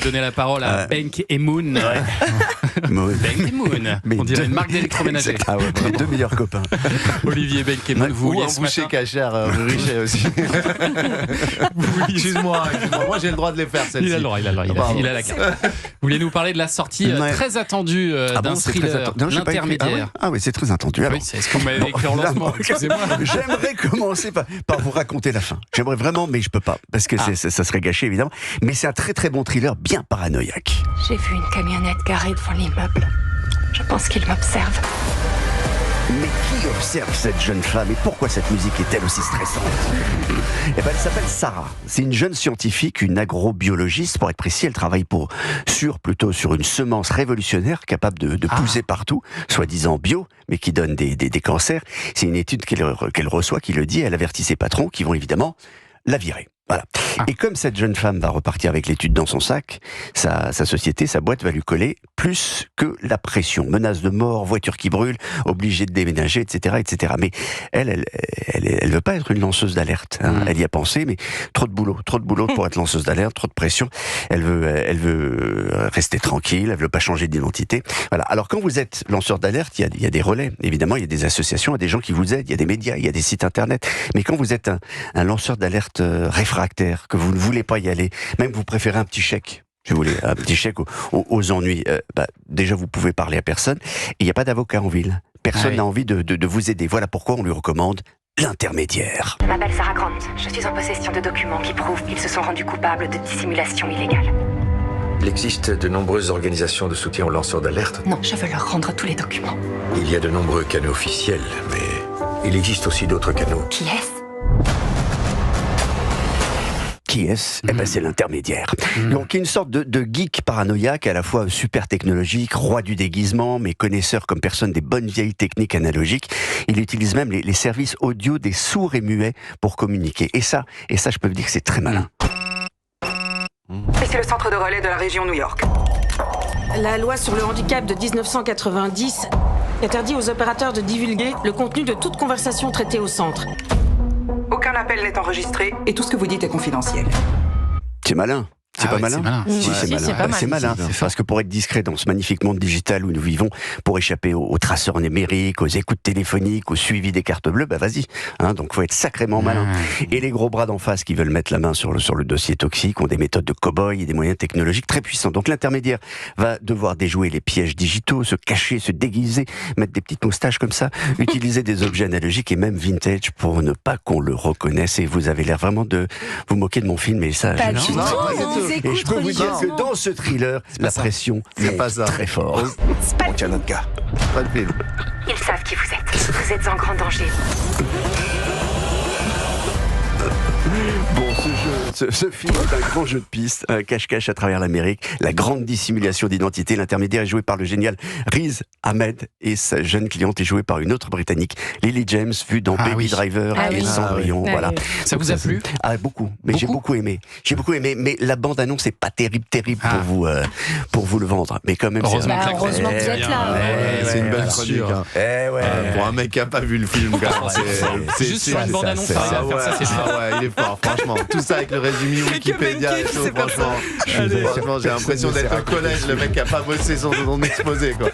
Donner la parole à Benk et Moon. Moon. Benk et Moon. On dirait une marque d'électroménager. Ah ouais, les deux meilleurs copains. Olivier Benk et Moon, vous Ou vouliez un ce boucher matin... cachère Richet aussi. Excuse-moi, moi j'ai le droit de les faire celle-ci. Il a le droit, il a la carte. Vous vouliez nous parler de la sortie très attendue d'un thriller, L'Intermédiaire. Ah oui, c'est très attendu. Alors, Oui, c'est ce qu'on m'avait écrit en lancement. Excusez-moi. J'aimerais commencer par vous raconter la fin. J'aimerais vraiment, mais je peux pas, parce que ça serait gâché évidemment. Mais c'est un très très bon thriller, bien paranoïaque. J'ai vu une camionnette garée devant l'immeuble. Je pense qu'il m'observe. Mais qui observe cette jeune femme et pourquoi cette musique est-elle aussi stressante? Eh ben, elle s'appelle Sarah. C'est une jeune scientifique, une agrobiologiste. Pour être précis, elle travaille plutôt sur une semence révolutionnaire capable de pousser partout, soi-disant bio, mais qui donne des cancers. C'est une étude qu'elle reçoit, qui le dit. Elle avertit ses patrons qui vont évidemment la virer. Voilà. Et comme cette jeune femme va repartir avec l'étude dans son sac, sa société, sa boîte va lui coller plus que la pression. Menaces de mort, voiture qui brûle, obligée de déménager, etc., etc. Mais elle veut pas être une lanceuse d'alerte. Hein. Elle y a pensé, mais trop de boulot pour être lanceuse d'alerte, trop de pression. Elle veut rester tranquille, elle veut pas changer d'identité. Voilà. Alors quand vous êtes lanceur d'alerte, il y a des relais. Évidemment, il y a des associations, il y a des gens qui vous aident, il y a des médias, il y a des sites internet. Mais quand vous êtes un lanceur d'alerte réfractaire, que vous ne voulez pas y aller, même vous préférez un petit chèque, si vous voulez, un petit chèque aux ennuis, déjà vous pouvez parler à personne, et il n'y a pas d'avocat en ville. Personne n'a envie de vous aider. Voilà pourquoi on lui recommande L'Intermédiaire. Je m'appelle Sarah Grant. Je suis en possession de documents qui prouvent qu'ils se sont rendus coupables de dissimulation illégale. Il existe de nombreuses organisations de soutien aux lanceurs d'alerte. Non, je veux leur rendre tous les documents. Il y a de nombreux canaux officiels, mais il existe aussi d'autres canaux. Qui est-ce? Qui est-ce? Eh ben, c'est l'Intermédiaire. Donc, une sorte de geek paranoïaque, à la fois super technologique, roi du déguisement, mais connaisseur comme personne des bonnes vieilles techniques analogiques. Il utilise même les services audio des sourds et muets pour communiquer. Et ça, je peux vous dire que c'est très malin. C'est le centre de relais de la région New York. La loi sur le handicap de 1990 interdit aux opérateurs de divulguer le contenu de toute conversation traitée au centre. Aucun appel n'est enregistré et tout ce que vous dites est confidentiel. C'est malin. C'est pas malin. C'est malin. Si, c'est malin. C'est malin. Parce que pour être discret dans ce magnifique monde digital où nous vivons, pour échapper aux traceurs numériques, aux écoutes téléphoniques, au suivi des cartes bleues, vas-y. Hein, donc faut être sacrément malin. Et les gros bras d'en face qui veulent mettre la main sur le dossier toxique ont des méthodes de cow-boy et des moyens technologiques très puissants. Donc l'Intermédiaire va devoir déjouer les pièges digitaux, se cacher, se déguiser, mettre des petites moustaches comme ça, utiliser des objets analogiques et même vintage pour ne pas qu'on le reconnaisse. Et vous avez l'air vraiment de vous moquer de mon film, et ça, et je peux vous dire que dans ce thriller, la pression est très forte. On tient notre gars. Pas de film. Ils savent qui vous êtes. Vous êtes en grand danger. Bon, ce film est un grand jeu de piste, un cache-cache à travers l'Amérique, la grande dissimulation d'identité. L'Intermédiaire est joué par le génial Riz Ahmed et sa jeune cliente est jouée par une autre Britannique, Lily James, vue dans Baby Driver et Cendrillon. Voilà. Ça vous a plu? Beaucoup. Mais j'ai beaucoup aimé. Mais la bande-annonce n'est pas terrible pour vous le vendre. Mais quand même, heureusement que vous êtes là. C'est une belle chronique. Pour un mec qui n'a pas vu le film, c'est juste sur une bande-annonce. Il est fort, franchement. Tout ça avec le résumé Wikipédia et tout, franchement, j'ai l'impression d'être au collège, le mec qui n'a pas bossé son exposé, quoi.